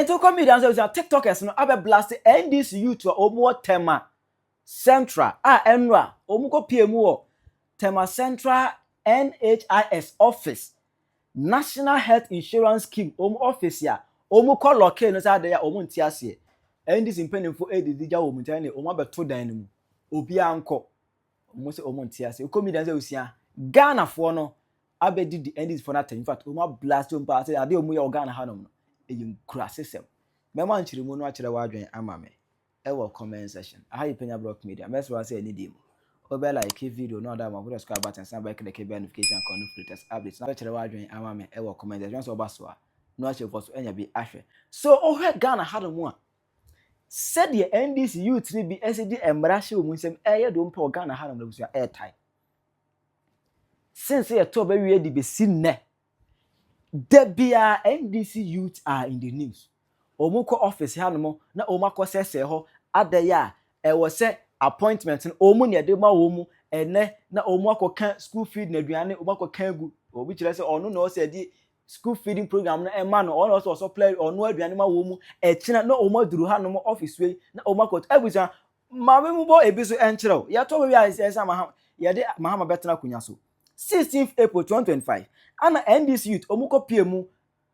to comedians say TikTokers no abe blast NDC youth omo Tema Central enra omo ko PMO Tema Central NHIS Office National Health Insurance Scheme office ya omo ko lock no say dey omo nti ase NDC mpanimfo edidija omo ntane omo abeto dan no mu obi anko omo say omo nti ase comedians say osia Ghana for no abedi di NDC for that in fact omo blast omo pa say ade omo ya Ghana hanom no eyim kura system mema nchire mu no akire wadwen amame ewo comment section aha Penyah block media mess wa say any dim obe like video no da ma put subscribe button and by click the notification icon no latest updates na akire wadwen amame ewo comment section so baso a no akire for so enya bi ahwe so ohwe Ghana hanom a said the NDC youth ni bi SD embrashe omu nsem eye do mpa Ghana hanom na busu airtime since ye to be wie di be sinne Debia NDC youth are in the news. Omuko office hanom na omako sese ho adaya was say appointment omu ne de ma omu ene na omako kan school feed na aduane omako kan gu obi kire se onu na o se di school feeding program na ema no onu so supply onu aduane ma omu kina na omaduru hanom office we na omako ebuza mame mu bo ebi so enchire ya to we asa ma ya de mahama betena kunya so 16th April 2025 ana NDC youth omuko PMU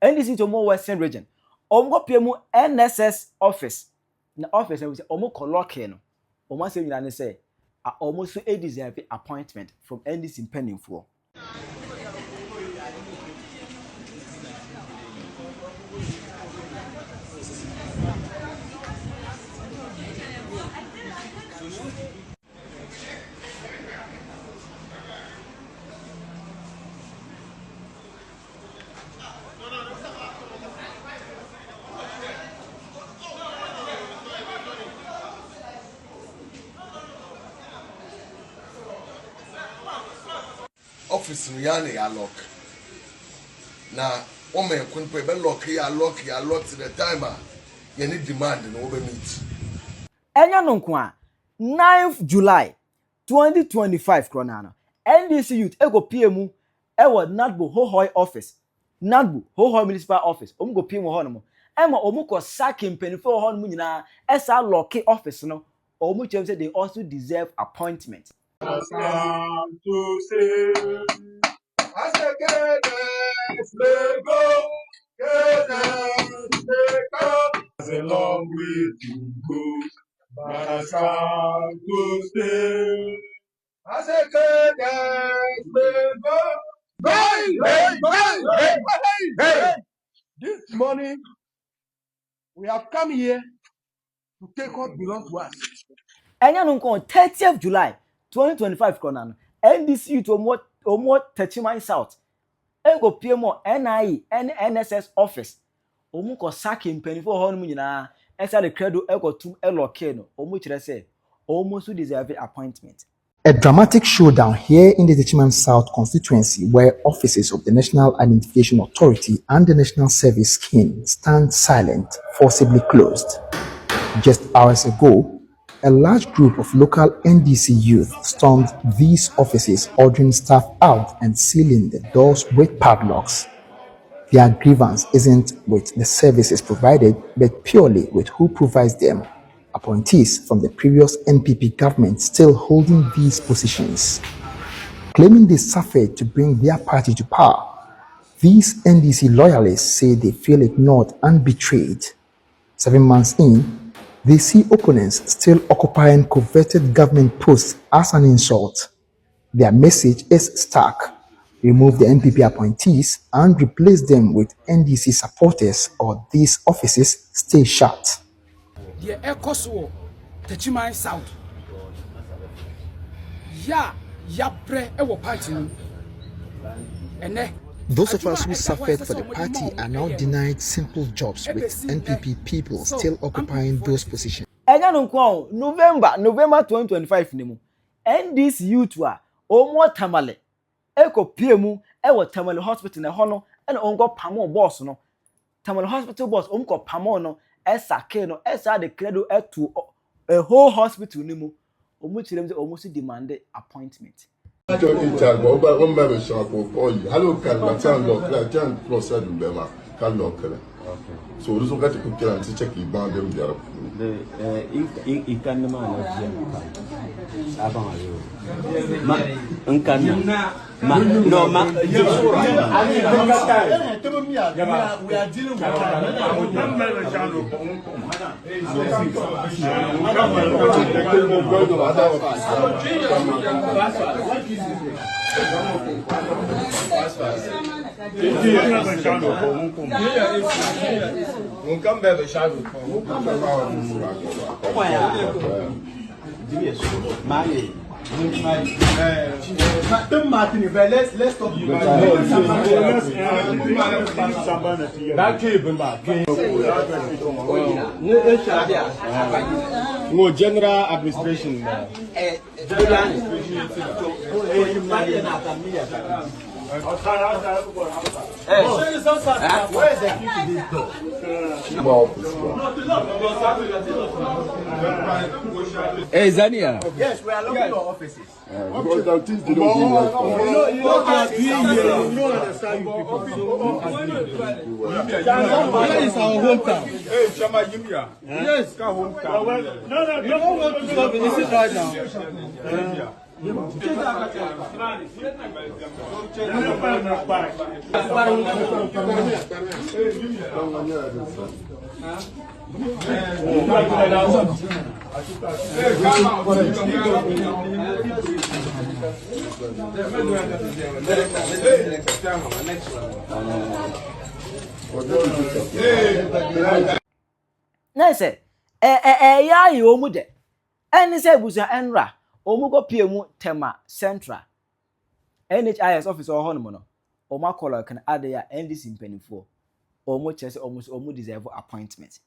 NDC youth omo Western region omuko PMU NSS office na office we say omuko lock no omo say nyina ne say omo so deserve appointment from NDC peningfo office yani ya lock na o me kun pe be lock ya lock to the timer you need demand no be meet enya no nko a 9th July 2025 kronana NDC youth ego PMU ewo Nadbo Hohoi office Nadbo Hohoi municipal office omugo PMU ho no ema omuko sack mpenifo ho no nyina esa lock office no omu chem say they also deserve appointment To say, I said, let's go, it's a long way to go, but I stand to stay. I said, hey. This morning, we have come here to take what belongs to us. Enya no nko 30th July 2025 kronana NDC youth omo Techiman South ego PMO NIE NSS office omuko sack mpenifo ho no nyina esa de credo ego tum eloke no omu kire say almost deserve appointment. A dramatic showdown here in the Techiman South constituency where offices of the National Identification Authority and the National Service Scheme stand silent, forcibly closed. Just hours ago, a large group of local NDC youth stormed these offices, ordering staff out and sealing the doors with padlocks. Their grievance isn't with the services provided, but purely with who provides them. Appointees from the previous NPP government still holding these positions. Claiming they suffered to bring their party to power, these NDC loyalists say they feel ignored and betrayed. 7 months in, they see opponents still occupying coveted government posts as an insult. Their message is stark: remove the NPP appointees and replace them with NDC supporters, or these offices stay shut. The Ecoso, Techiman South. Pre ewo party. Those of us who suffered for the party are now denied simple jobs, with NPP people still occupying those positions. November 2025 nimu NDC youth wa omo tamale eko PMU ewo tamale hospital na hono ena ongo pamo boss no tamale hospital boss onko pamo no esa ke no esa de credo etu a whole hospital nimu omo chirem say omo si demand appointment. Hello, So this one got to come here and check the band them there. The ikan nama anak abang ayo. Ma engkan ma no ma. We are dealing let's talk No general administration. where is the key to this door? Hey Zania. Yes, we are looking for offices. Because the things they don't do right. You don't understand you people. Where is our hometown? Hey, Chama Yimia. Yes, our hometown. No, you don't want to stop it. This is right now. Nese ya yi omu de eni se busa enra omu go pie mu Tema Central NHIS office ho no no omu akola kan ade ya NDC mpanifo omu chese omu deserve appointment.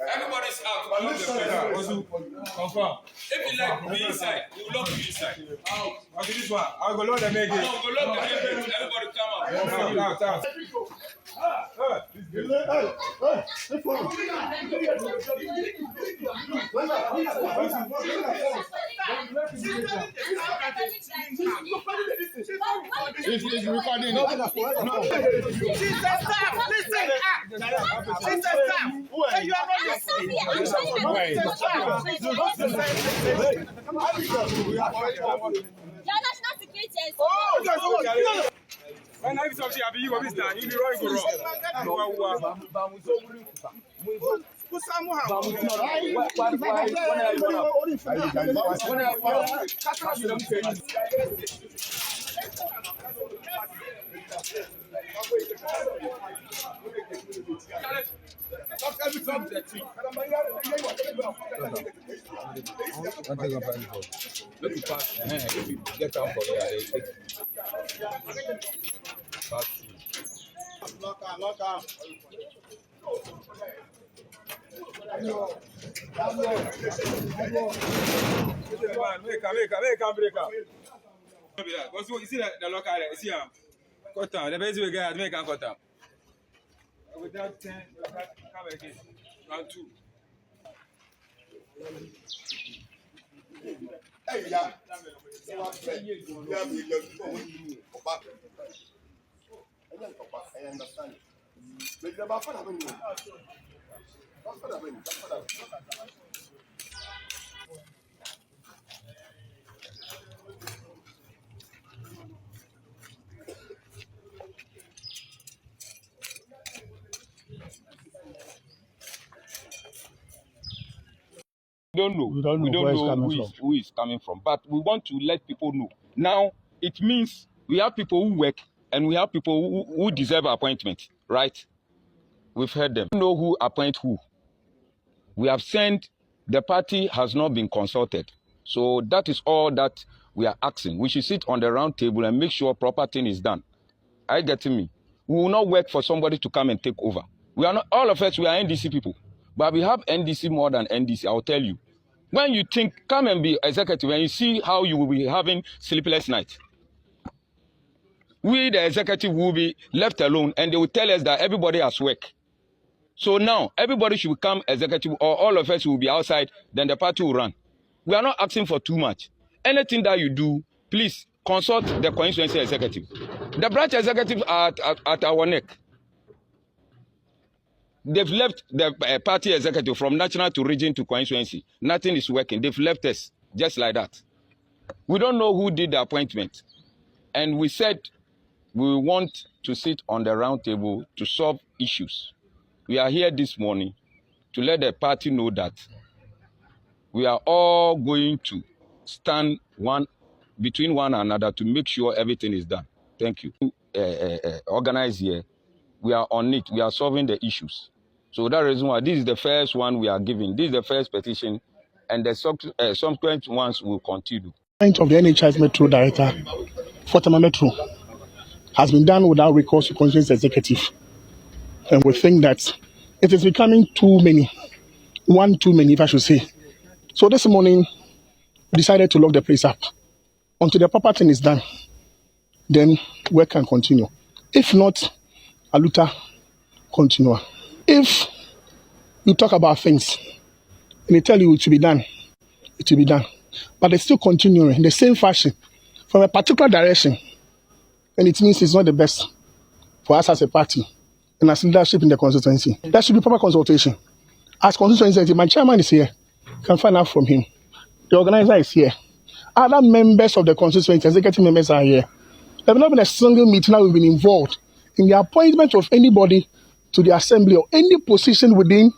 Everybody's out. Confirm. If you like be inside, you will not be inside. Okay, this one. I'll go load the make it. I'll go load the make it. Everybody come out. Out. It's recording. National security. When I something happen, you go be stand. You be running go wrong. Get out for here. Lock out. Make break up. Because you see the lock out there, you see him. Cut down. The best way guy make him cut down. With that 10, come again. Round 2. Hey, yeah. I understand. But the buffer haven't you. We don't know who is coming from, but we want to let people know. Now, it means we have people who work and we have people who deserve appointment, right? We've heard them. We don't know who appoint who. We have sent, the party has not been consulted. So that is all that we are asking. We should sit on the round table and make sure proper thing is done. Are you getting me? We will not work for somebody to come and take over. We are not, all of us, we are NDC people. But we have NDC more than NDC, I'll tell you. When you think, come and be executive, and you see how you will be having sleepless nights. We, the executive, will be left alone, and they will tell us that everybody has work. So now, everybody should become executive, or all of us will be outside, then the party will run. We are not asking for too much. Anything that you do, please consult the constituency executive. The branch executives are at our neck. They've left the party executive from national to region to constituency. Nothing is working. They've left us just like that. We don't know who did the appointment. And we said we want to sit on the round table to solve issues. We are here this morning to let the party know that we are all going to stand between one another to make sure everything is done. Thank you. Organize here. We are on it. We are solving the issues. So that reason why this is the first one we are giving. This is the first petition, and the subsequent ones will continue. Of the NHIS Metro Director for Tema Metro has been done without recourse to constituency executive, and we think that it is becoming too many, one too many, if I should say. So this morning, we decided to lock the place up until the proper thing is done. Then work can continue. If not, aluta continue. If you talk about things and they tell you it should be done, it will be done. But they still continue in the same fashion from a particular direction, and it means it's not the best for us as a party and as leadership in the constituency. There should be proper consultation. As constituency, my chairman is here. You can find out from him. The organizer is here. Other members of the constituency, executive members are here. There have not been a single meeting that we've been involved in the appointment of anybody to the assembly or any position within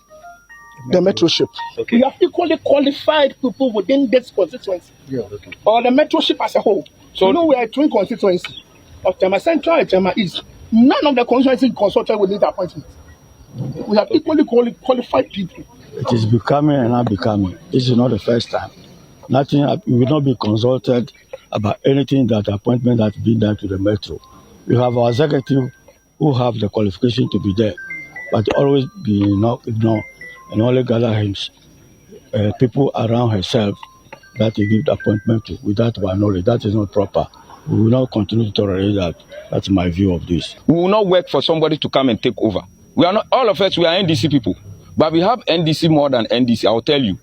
the metroship. Okay. We have equally qualified people within this constituency, or the metroship as a whole. So we are a twin constituency of Tema Central and Tema East. None of the constituency consulted with this appointment. We have equally qualified people. It is becoming and not becoming. This is not the first time. Nothing. We will not be consulted about anything that appointment has been done to the metro. We have our executive who have the qualification to be there, but always be not ignored and only gather people around herself that he give the appointment to without our knowledge. That is not proper. We will not continue to tolerate that. That's my view of this. We will not work for somebody to come and take over. We are not, all of us, we are NDC people, but we have NDC more than NDC, I'll tell you.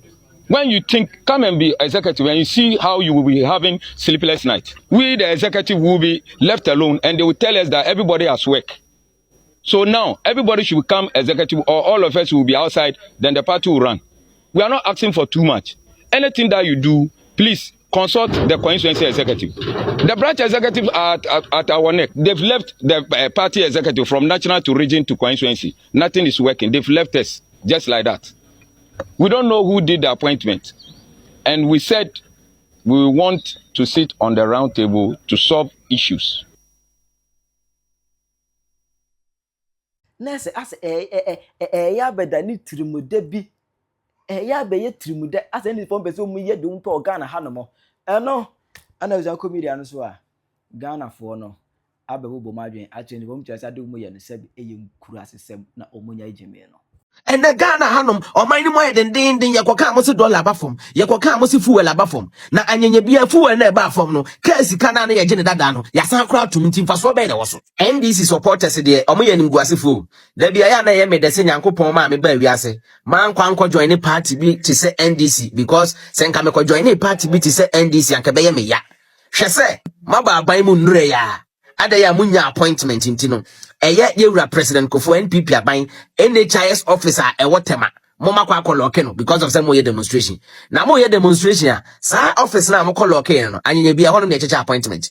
When you think, come and be executive, and you see how you will be having sleepless nights, we, the executive, will be left alone, and they will tell us that everybody has work. So now, everybody should become executive, or all of us will be outside, then the party will run. We are not asking for too much. Anything that you do, please consult the constituency executive. The branch executives are at our neck. They've left the party executive from national to region to constituency. Nothing is working. They've left us just like that. We don't know who did the appointment. And we said we want to sit on the round table to solve issues. Nese as ya bedani trimude bi ya be ye trimude as any form person mu ye de umpa Ghana hanomo eno ana uza comedian no so a Ghana fo no abewo bomadwen a che ni bom chasa de mu ye no se eye nkuru asesem na omunya ejeme no. And the Ghana Hanum, or my more than Yakoka dollar bafum, Yakoka fuel abafum. Na anyenye be a fool and a bafum no, Kasi Canana Jenadano, Yasan crowd to meeting for so better also. NDC supporters there, Omoyan Guasifu. There be a yana made the same Yanko Poma, me baby, I say, Man Quanco join a party be to say NDC, because Senkameko join a party be to say NDC and Kabaya me ya. She say, Maba by Munreya. Adaya munya appointment in Tino. Yewra President Kofo NPP aban NHIS officer Tema Moma kwa kolokeno because of some moye demonstration. Na moye demonstration sa office na mo kolokeno anyenye bia hono na checha appointment.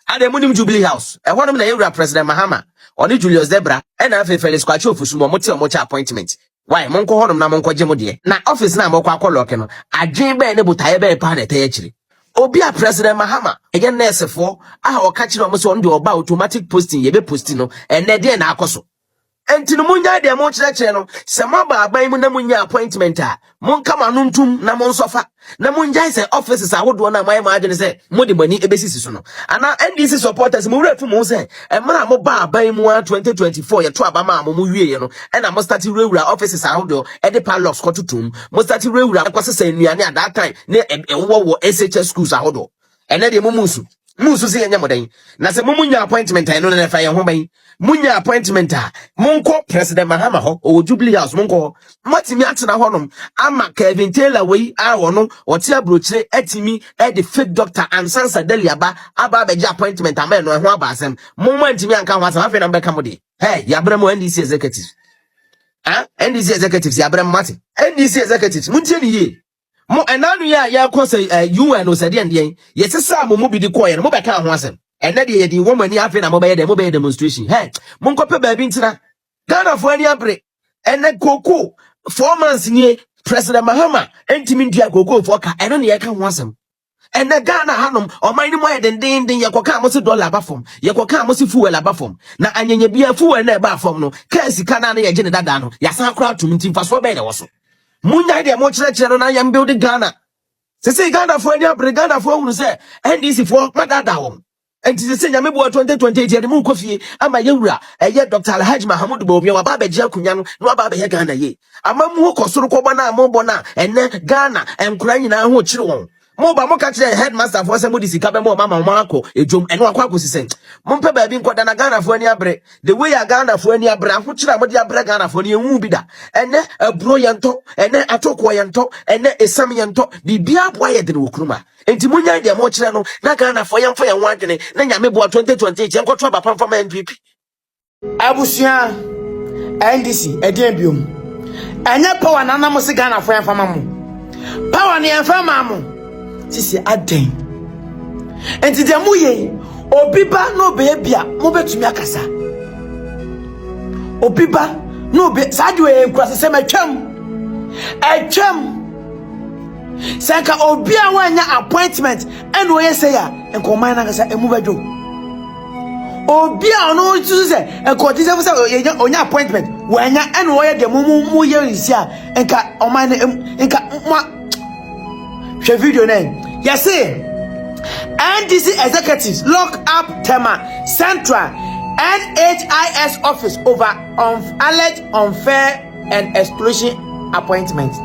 Ade munim Jubilee House. Hono na Yewra President Mahama oni Julius Debra and F00LING kwachi ofusu mo mote omocha appointment. Why monko hono na monko gemo de. Na office na mo kwa kolokeno adwen be ne butaye be pa na teyechiri. Obia President Mahama again nurse for o catch no so on the oba automatic posting ye be posting no and there na akoso entinu munya de mo chire no se maba aban mu na munya appointment a mon kama no ntum na mon sofa na munya say offices ahodo na mai ma adwene say modi mani ebesisi so no ana NDC supporters mu wura fu mo say e mra mo ba aban mu 2024 ye to abama mo wie ye no e na mo start wura offices ahodo e de padlocks kotutum mo start wura kwase say nnuane at that time ne wo SHS schools ahodo ene de mo musu Musu se enya modan. Na se munya appointment I no na fa ye ho ban. Munya appointment a monko President Mahama ho o Jubilee House monko. Matimi atena honom ama Kevin Taylor we a wono wote abrochire atimi e the fake doctor Ansansa Deliaba aba beja appointment ama no ho aba asem. Momma ntimi anka ho asem afi na mbeka mo de. Hey, yabramo NDC executives. NDC executives yabramo mate. NDC executives muntie ni ye. Mo enanu ya kwose UN o sede ende yesesa mo bi di koye no mo beka ho asem ene de ye di wo mani afi na mo be demonstration hey mo nkope ba bi ntina Ghana fo ani abre ene koko 4 months ni President Mahama entimi ndia koko fo ka ene ne ye ka ho asem ene Ghana hanom oman ni mo ye den ye koka mo se dollar ba fom ye koka mo se fuel aba fom na anyenye bia fuel na ba fom no ka sika na ye gene dada no ya san kra tum ntim fa so be de wo so munya de mo kire no na yam build Ghana. Se Ghana for any Ghana for who say NDC for madada won. And to say nyame bo 2028 ye mu kofie ama yewura eye Dr. Alhaji Mahamud Bobi wa ba be je akunya no no ba be ye Ghana ye. Ama mu kosoro ko bona mo bona ene Ghana enkura nyina ho kire won. Mo ba mo ka kire headmaster for say mo disika be mo mama mo akọ ejom eno akọ akosisen. Mo mpe ba bi nkoda na Ghana for any abre. The way ya Ghana for any abre ho kire mo dia abre Ghana for any enwu bi da. Ene abro yento, ene atoko yento, ene esam yento, bibia boa ye de wokruma. Enti munya de mo kire no na Ghana for yemfa ye wadwene na nyame bo 2028 enkoto ba pamfam NPP. Abusia NDC edien biom. Anya power na na mo se Ghana for yemfa mamu. Power ni yemfa mamu. Sisi aden enti de mu ye obiba no be bia mo betumi akasa obiba no be sadwe enkwase se matwam saka obia wanya appointment and we say ya enkoman na kasa emu badwo obia no tu se enkoti se say onya appointment wanya and we de mu ye risia enka oman enka share video name. Yes, NDC executives lock up Tema Central NHIS Office over alleged unfair and exclusion appointments.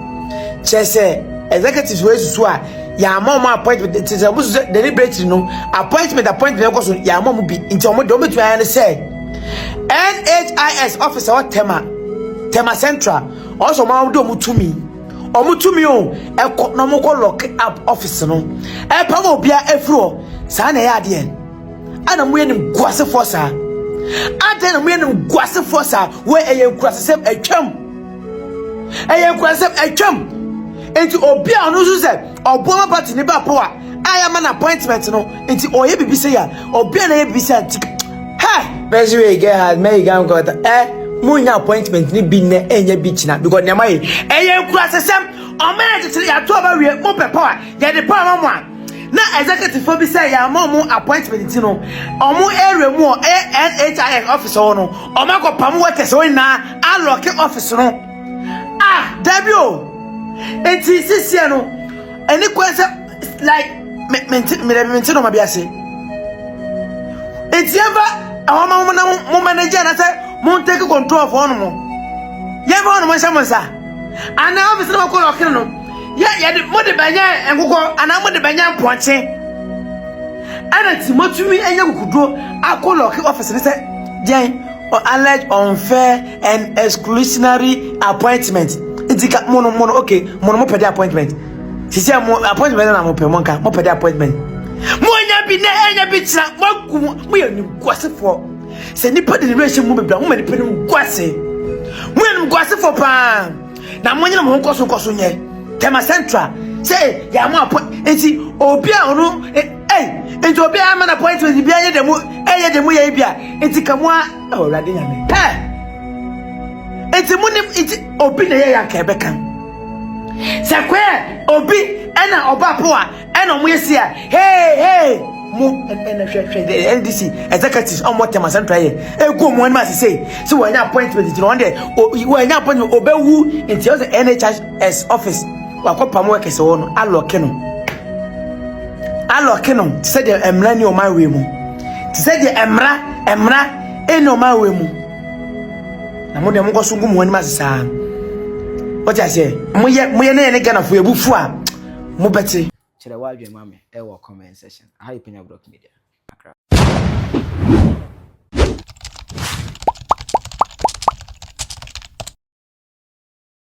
Chese executives wey so ya mom appointment it is deliberately no appointment because ya mom bi nti omo do metu an say NHIS officer or Tema Central also ma do mutumi omutumi o ekọ no mo ko lock up office no e pa mo bia efro sa na ya de ana mo yenim guase force ade na mo yenim guase force we eye kurasem atwam enti obi a no so se oboma party ni ba po a aya man appointment no enti oye bibi se ya obi na ye bibi se ha bezi we get had may gam got munya appointment ni bi na enya bi china because na mai eye kurasem o man tete ya to ba we mo pe power ya de power mo na executive for bi say ya mo appointment ti no omo area mu NHIS office no o ma ko pam workers o na allock office no Dabio enti sisi no eni kwese like me no ma bi ase enti eva awoma mo manager na say mo take control of one mo ye ba no mo shamonsa ana office no ko lock no ya de mo de banya enkuko ana mo de banya ponche ana timotumi enya kukudo akolock office ne say jen or alleged unfair and exclusionary appointment. It's mono okay, mono pedi appointment. She said appointment na mo pe monka, mo pedi appointment. Mo nya bi na enya bi tira, mo ye ni gwase for. Se ni pedi ni relation mo be bra, mo me ni pedi gwase. Mo ye ni gwase for pa. Na mo nya mo nkoso nye. Tema Central say ya mo appointment. Enti obi a ono enti obi a man appointment bi anya demu ye bia enti kamwa awurade nyame enti munim enti obi na ye ya ka bekan sakwe obi ena oba po a ena mo yesi a hey mu ena hwe NDC executives on what Tema Central ye egu mo ma say so wanya appointment enti on there wanya appointment obewu enti o NHIS office wakopa mo workers wo no alokeno said the emra ni o ma we mu said the emra eni o ma we mu na mo de mo goso ngum woni masesa what I say mo ye na ene Ghana fo ebufu a mo beti chere wa adwe mame e wo comment section how you Penyah Media.